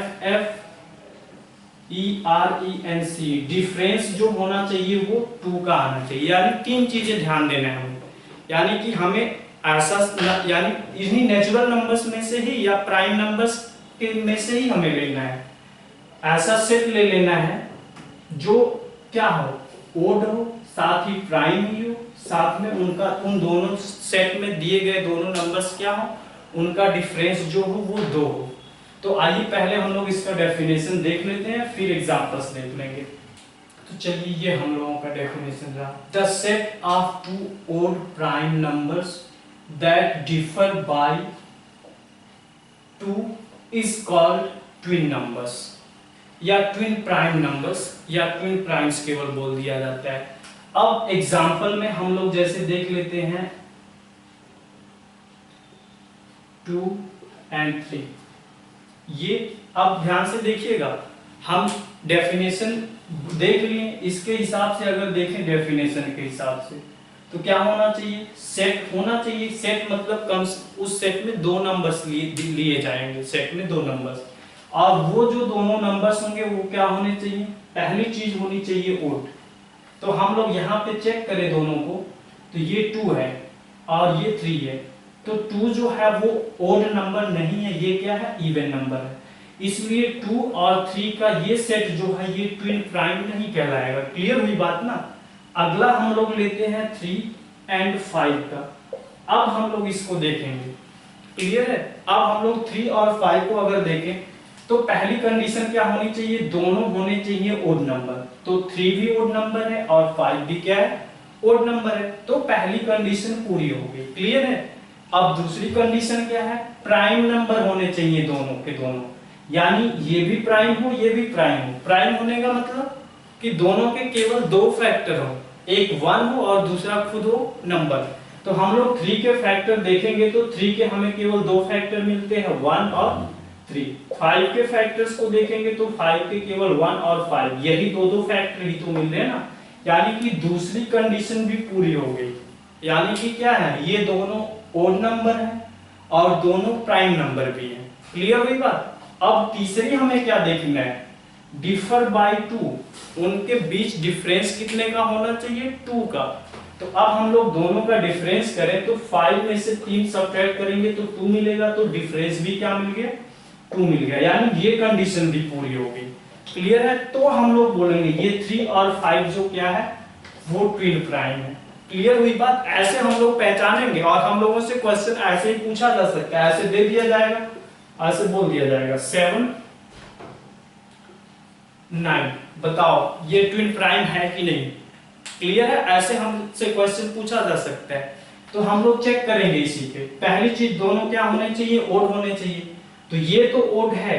डिफरेंस जो होना चाहिए वो 2 का आना चाहिए। यानी 3 चीजें ध्यान देना है हमें, यानी कि हमें ऐसा यानी इन्हीं नेचुरल नंबर्स में से ही या प्राइम नंबर्स के में से ही हमें लेना है, ऐसा सेट ले लेना है जो क्या हो, ओड हो, साथ ही प्राइम ही हो, साथ में उनका उन दोनों सेट में दिए गए दोनों नंबर्स क्या हो, उनका डिफरेंस जो हो वो 2 हो। तो आइए पहले हम लोग इसका डेफिनेशन देख लेते हैं, फिर एग्जांपल्स देख लेंगे। तो चलिए ये हम लोगों का डेफिनेशन रहा, the set of two odd prime numbers that differ by 2 is called twin numbers या ट्विन प्राइम नंबर्स या ट्विन प्राइम्स केवल बोल दिया जाता है। अब एग्जांपल में हम लोग जैसे देख लेते हैं 2 and 3, ये अब ध्यान से देखिएगा, हम डेफिनेशन देख लिए, इसके हिसाब से अगर देखें डेफिनेशन के हिसाब से तो क्या होना चाहिए, सेट होना चाहिए। सेट मतलब कम उस सेट में दो नंबर्स लिए जाएंगे, सेट में दो नंबर्स, और वो जो दोनों नंबर्स होंगे वो क्या होने चाहिए, पहली चीज होनी चाहिए ओड। तो हम लोग यहाँ पे चेक करें दोनों को, तो ये 2 है और ये 3 है, तो 2 जो है वो ओड नंबर नहीं है, ये क्या है, इवन नंबर है। इसलिए 2 और 3 का ये सेट जो है ये ट्विन प्राइम नहीं कहलाएगा। क्लियर हुई बात ना। अगला हम लोग लेते हैं 3 and 5 का। अब हम लोग इसको देखेंगे, क्लियर है। अब हम लोग 3 और 5 को अगर देखें तो पहली कंडीशन क्या होनी चाहिए, दोनों होने चाहिए ओड नंबर। तो 3 भी ओड नंबर है और 5 भी क्या है, ओड नंबर है। तो पहली कंडीशन पूरी हो गई, क्लियर है। अब दूसरी कंडीशन क्या है, प्राइम नंबर होने चाहिए दोनों के दोनों, यानी ये भी प्राइम हो ये भी प्राइम हो। प्राइम होने का मतलब कि दोनों के केवल 2 फैक्टर हो, एक 1 हो और दूसरा खुद हो नंबर। तो हम लोग 3 के फैक्टर देखेंगे तो 3 के हमें केवल 2 फैक्टर मिलते हैं, 1 और 3। 5 के फैक्टर्स को देखेंगे तो 5 के केवल 1 और 5, यही दो फैक्टर ही तो मिल रहे हैं ना। यानी कि दूसरी कंडीशन भी पूरी हो गई, यानी कि क्या है, ये दोनों ओड नंबर है और दोनों प्राइम नंबर भी है। क्लियर हुई बात। अब तीसरी हमें क्या देखना है, डिफर बाय 2, उनके बीच डिफरेंस कितने का होना चाहिए, 2 का। तो अब हम लोग दोनों का डिफरेंस करें तो 5 में से 3 सब्ट्रैक्ट करेंगे तो 2 मिलेगा, तो डिफरेंस भी क्या मिल गया, 2 मिल गया, यानी ये कंडीशन भी पूरी हो गई। क्लियर है। तो हम लोग बोलेंगे ये 3 और 5 जो क्या है वो ट्विन प्राइम है। क्लियर हुई बात। ऐसे हम लोग पहचानेंगे और हम लोगों से क्वेश्चन ऐसे ही पूछा जा सकता है, ऐसे दे दिया जाएगा, ऐसे बोल दिया जाएगा 7 9 बताओ ये ट्विन प्राइम है कि नहीं। क्लियर है। ऐसे हमसे क्वेश्चन पूछा जा सकता है, तो हम लोग चेक करेंगे इसी पे। पहली चीज दोनों क्या होने चाहिए, ओड होने चाहिए। तो ये तो ओड है,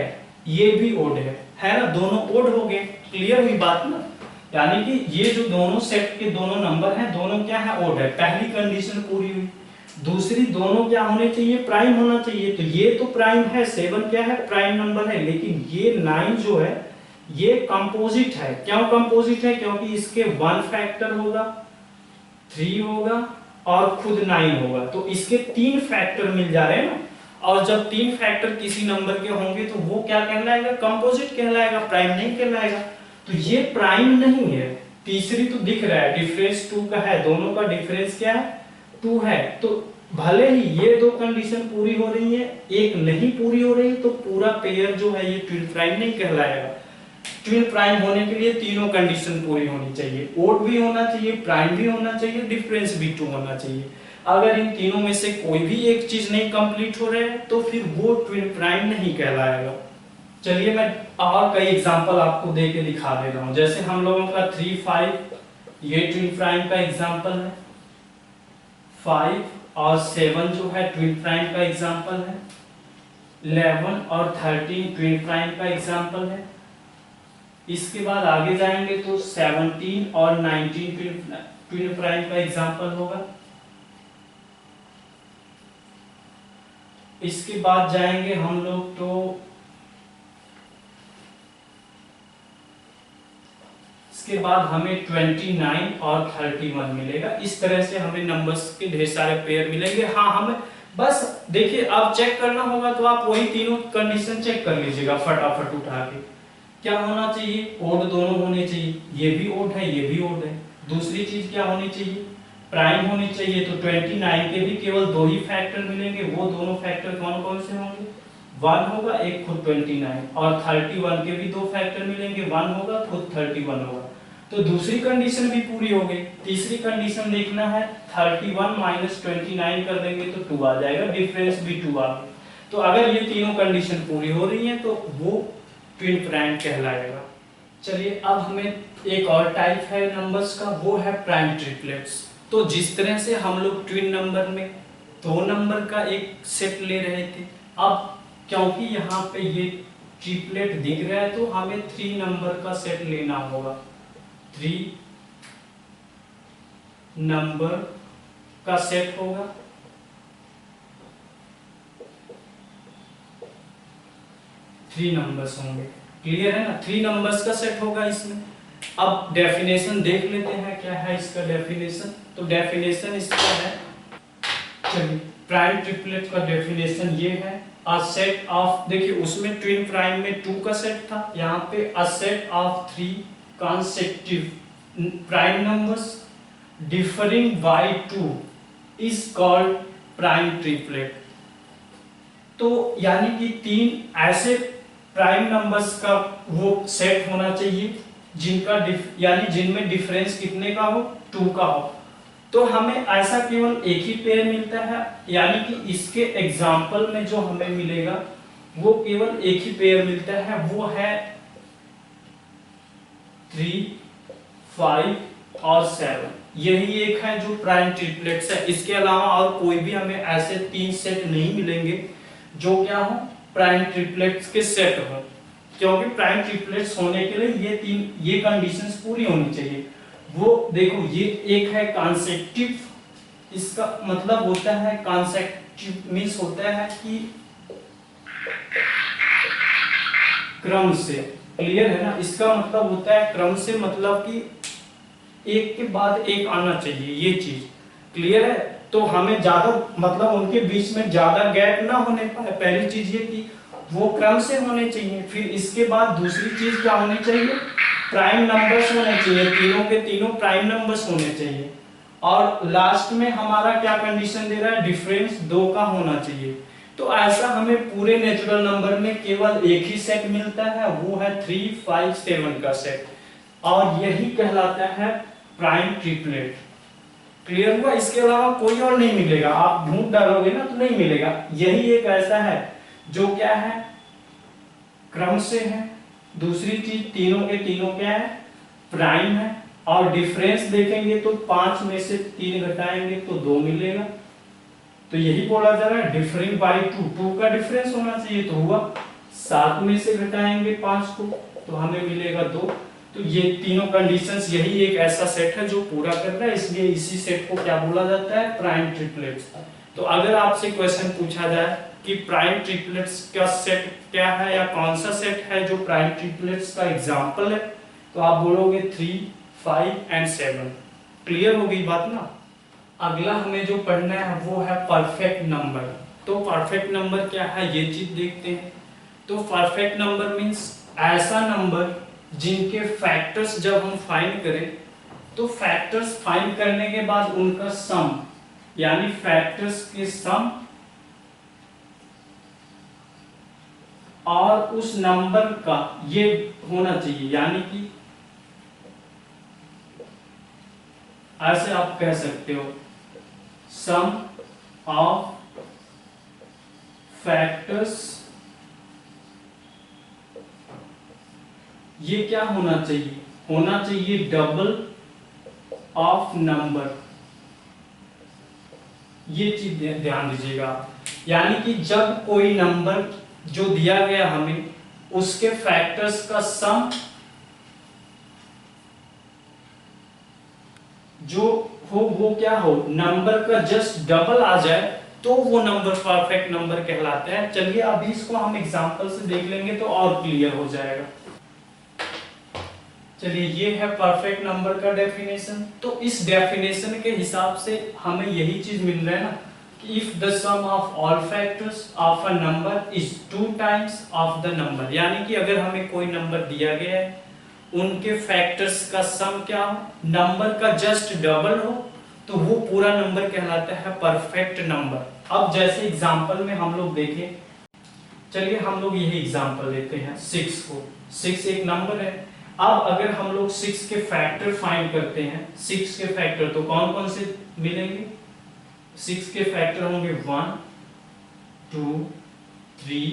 ये भी ओड है ना, दोनों ओड हो गए। क्लियर हुई बात ना। यानी कि ये जो दोनों सेट के दोनों नंबर हैं दोनों क्या है, ओड है। पहली कंडीशन पूरी हुई। दूसरी, दोनों क्या होने चाहिए, प्राइम होना चाहिए। तो ये तो प्राइम है, 7 क्या है, प्राइम नंबर है, लेकिन ये 9 जो है ये कंपोजिट है। क्यों कंपोजिट है, क्योंकि इसके 1 फैक्टर होगा, 3 होगा और खुद 9 होगा, तो इसके 3 फैक्टर मिल जा रहे हैं ना। और जब 3 फैक्टर किसी नंबर के होंगे तो वो क्या कहलाएगा, कंपोजिट कहलाएगा, प्राइम नहीं कहलाएगा। तो ये प्राइम नहीं है। तीसरी तो दिख रहा है डिफरेंस 2 का है, दोनों का डिफरेंस क्या है, 2 है। तो भले ही ये 2 कंडीशन पूरी हो रही है, एक नहीं पूरी हो रही, तो पूरा पेयर जो है ये ट्विन प्राइम नहीं कहलाएगा। ट्विन प्राइम होने के लिए तीनों कंडीशन पूरी होनी चाहिए, ओड भी होना चाहिए, प्राइम भी होना चाहिए, डिफरेंस भी 2 होना चाहिए। अगर इन तीनों में से कोई भी एक चीज नहीं कंप्लीट हो रहा है तो फिर वो ट्विन प्राइम नहीं कहलाएगा। चलिए मैं और कई एग्जांपल आपको दे के दिखा दे रहा हूं। जैसे हम लोगों का 3 5 ये ट्विन प्राइम का एग्जांपल है। 5 और 7 जो है ट्विन प्राइम का एग्जांपल है। 11 और 13 ट्विन प्राइम का एग्जांपल है। इसके बाद आगे जाएंगे तो 17 और 19 ट्विन प्राइम का एग्जांपल होगा। इसके बाद जाएंगे हम लोग तो इसके बाद हमें 29 और 31 मिलेगा। इस तरह से हमें नंबर्स के ढेर सारे पेयर मिलेंगे। हाँ, हमें बस देखिए अब चेक करना होगा तो आप वही तीनों कंडीशन चेक कर लीजिएगा फटाफट उठा के। क्या होना चाहिए? ओड दोनों होने चाहिए। ये भी ओड है, ये भी ओड है। दूसरी चीज क्या होनी चाहिए? प्राइम होनी चाहिए। तो 29 के भी केवल दो ही फैक्टर मिलेंगे। वो दोनों फैक्टर कौन कौन से होंगे? 1 होगा, एक खुद 29, और 31 के भी दो फैक्टर मिलेंगे। 1 होगा, खुद 31 होगा। तो दूसरी कंडीशन भी पूरी हो गई। तीसरी कंडीशन देखना है, 31 माइनस 29 कर देंगे तो 2 आ जाएगा, डिफरेंस भी 2 आ गया। तो अगर ये तीनों कंडीशन पूरी हो रही है तो वो ट्विन प्राइम कहलाएगा। चलिए अब हमें एक और टाइप है नंबर्स का, वो है प्राइम ट्रिपलेट्स। तो जिस तरह से हम लोग ट्विन नंबर में दो नंबर का एक सेट ले रहे थे, अब क्योंकि यहाँ पे ये ट्रिपलेट दिख रहा है तो हमें 3 नंबर का सेट लेना होगा। 3 नंबर का सेट होगा। थ्री नंबर्स होंगे। क्लियर है ना? 3 नंबर्स का सेट होगा इसमें। अब डेफिनेशन देख लेते हैं क्या है इसका डेफिनेशन। तो डेफिनेशन इसका है, चलिए प्राइम ट्रिपलेट का डेफिनेशन ये है, अ सेट ऑफ, देखिए उसमें ट्विन प्राइम में 2 का सेट था, यहाँ पे a set of 3 consecutive prime numbers differing by 2 is called prime triplet। तो यानी कि 3 ऐसे प्राइम नंबर्स का वो सेट होना चाहिए जिनका यानी जिनमें डिफरेंस कितने का हो? 2 का हो। तो हमें ऐसा केवल एक ही पेयर मिलता है, यानी कि इसके एग्जाम्पल में जो हमें मिलेगा वो केवल एक ही पेयर मिलता है, वो है 3, 5 और 7। यही एक है जो प्राइम ट्रिपलेट्स है। इसके अलावा और कोई भी हमें ऐसे 3 सेट नहीं मिलेंगे जो क्या हो? प्राइम ट्रिपलेट्स के सेट हो। क्योंकि प्राइम ट्रिपलेट्स होने के लिए ये कंडीशंस पूरी होनी चाहिए। वो देखो, ये एक है कॉन्सेक्टिव, इसका मतलब होता है कॉन्सेक्टिव मींस होता है कि क्रम से। क्लियर है ना? इसका मतलब होता है क्रम से, मतलब कि एक के बाद एक आना चाहिए, ये चीज क्लियर है। तो हमें ज्यादा मतलब उनके बीच में ज्यादा गैप ना होने पाए। पहली चीज ये कि वो क्रम से होने चाहिए। फिर इसके बाद दूसरी चीज क्या होनी चाहिए? प्राइम नंबर्स होने चाहिए, तीनों के तीनों प्राइम नंबर्स होने चाहिए। और लास्ट में हमारा क्या कंडीशन दे रहा है? डिफरेंस 2 का होना चाहिए। तो ऐसा हमें पूरे नेचुरल नंबर में केवल एक ही सेट मिलता है, वो है 3, 5, 7 का सेट, और यही कहलाता है प्राइम ट्रिपलेट। क्लियर हुआ? इसके अलावा कोई और नहीं मिलेगा। आप ढूंढ डालोगे ना तो नहीं मिलेगा। यही एक ऐसा है जो क्या है? क्रम से है। दूसरी चीज, तीनों के तीनों क्या है? प्राइम है। और डिफरेंस देखेंगे तो 5 में से 3 घटाएंगे तो 2 मिलेगा। तो यही बोला जा रहा है डिफरिंग बाय 2 का डिफरेंस होना चाहिए, तो हुआ। 7 में से घटाएंगे 5 को तो हमें मिलेगा 2। तो ये तीनों कंडीशंस, यही एक ऐसा सेट है जो पूरा कर रहा है, इसलिए इसी सेट को क्या बोला जाता है? Prime triplets. तो अगर आपसे क्वेश्चन पूछा जाए कि प्राइम ट्रिपलेट्स का सेट क्या है या कौन सा सेट है जो प्राइम ट्रिपलेट्स का एग्जांपल है, तो आप बोलोगे 3, 5 एंड 7। क्लियर हो गई बात ना? अगला हमें जो पढ़ना है वो है परफेक्ट नंबर। तो परफेक्ट नंबर क्या है ये चीज देखते हैं। तो परफेक्ट नंबर मींस ऐसा नंबर जिनके फैक्टर्स जब हम फाइंड करें तो फैक्टर्स फाइंड करने के बाद उनका सम, यानी फैक्टर्स के सम और उस नंबर का ये होना चाहिए, यानी कि ऐसे आप कह सकते हो सम ऑफ फैक्टर्स, ये क्या होना चाहिए? होना चाहिए डबल ऑफ नंबर, ये चीज ध्यान दीजिएगा। यानी कि जब कोई नंबर जो दिया गया हमें उसके फैक्टर्स का सम जो हो वो क्या हो, नंबर का जस्ट डबल आ जाए तो वो नंबर परफेक्ट नंबर कहलाता है। चलिए अभी इसको हम एग्जांपल से देख लेंगे तो और क्लियर हो जाएगा। चलिए ये है परफेक्ट नंबर का डेफिनेशन। तो इस डेफिनेशन के हिसाब से हमें यही चीज मिल रहा है ना कि if the sum of all factors of a number is 2 times of the number, यानी कि अगर हमें कोई नंबर दिया गया है उनके फैक्टर्स का सम क्या हो, नंबर का जस्ट डबल हो, तो वो पूरा नंबर कहलाता है परफेक्ट नंबर। अब जैसे एग्जांपल में हम लोग देखें, चलिए हम लोग यही एग्जांपल लेते हैं 6 को। 6 एक नंबर है। अब अगर हम लोग 6 के फैक्टर फाइंड करते हैं, 6 के फैक्टर तो कौन कौन से मिलेंगे, 6 के फैक्टर होंगे 1 2 3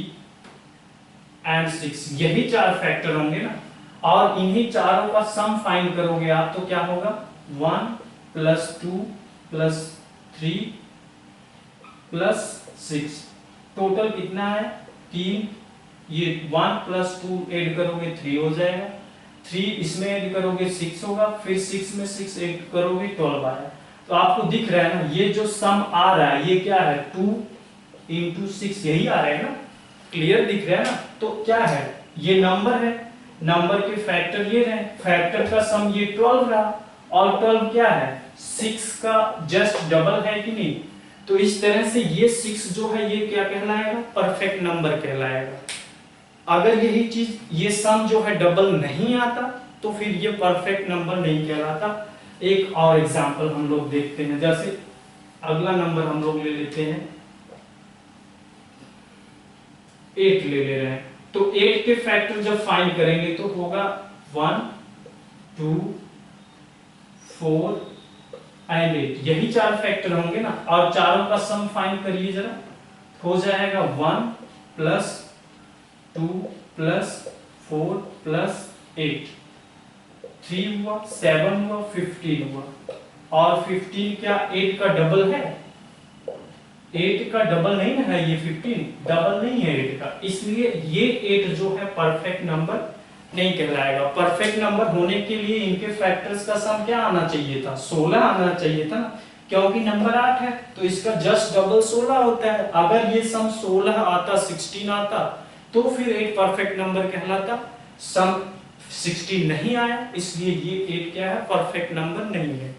एंड 6, यही 4 फैक्टर होंगे ना। और इन्हीं चारों का सम फाइंड करोगे आप तो क्या होगा, 1 + 2 + 3 + 6, टोटल कितना है 3। ये 1 + 2 ऐड करोगे 3 हो जाएगा, 3 इसमें ऐड करोगे 6 होगा, फिर 6 में 6 ऐड करोगे 12 आएगा। तो आपको दिख रहा है ना ये जो सम आ रहा है ये क्या है, 2 × 6 यही आ रहा है ना, क्लियर दिख रहा है ना। तो क्या है, ये नंबर है, नंबर के फैक्टर ये रहे, फैक्टर का सम ये 12 रहा, और 12 क्या है 6 का जस्ट डबल है कि नहीं। तो इस तरह से ये 6 जो है ये क्या कहलाएगा, परफेक्ट नंबर कहलाएगा। अगर यही चीज ये सम जो है डबल नहीं आता तो फिर ये परफेक्ट नंबर नहीं कहलाता। एक और एग्जांपल हम लोग देखते हैं, जैसे अगला नंबर हम लोग ले लेते हैं 8 ले रहे हैं। तो 8 के फैक्टर जब फाइंड करेंगे तो होगा 1 2 4 एंड 8, यही 4 फैक्टर होंगे ना। और चारों का सम फाइंड करिए जरा, हो जाएगा 1 + 2 + 4 + 8, 3 हुआ, 7 हुआ, 15 हुआ। और 15 क्या 8 का डबल है, 8 का डबल नहीं है ये 15, डबल नहीं है 8 का, इसलिए ये 8 जो है परफेक्ट नंबर नहीं कहलाएगा। परफेक्ट नंबर होने के लिए इनके फैक्टर्स का सम क्या आना चाहिए था, 16 आना चाहिए था, क्योंकि नंबर 8 है तो इसका जस्ट डबल 16 होता है। अगर ये सम 16 आता 16 आता तो फिर 8 परफेक्ट नंबर कहलाता। सम 16 नहीं आया इसलिए ये 8 क्या है, परफेक्ट नंबर नहीं है।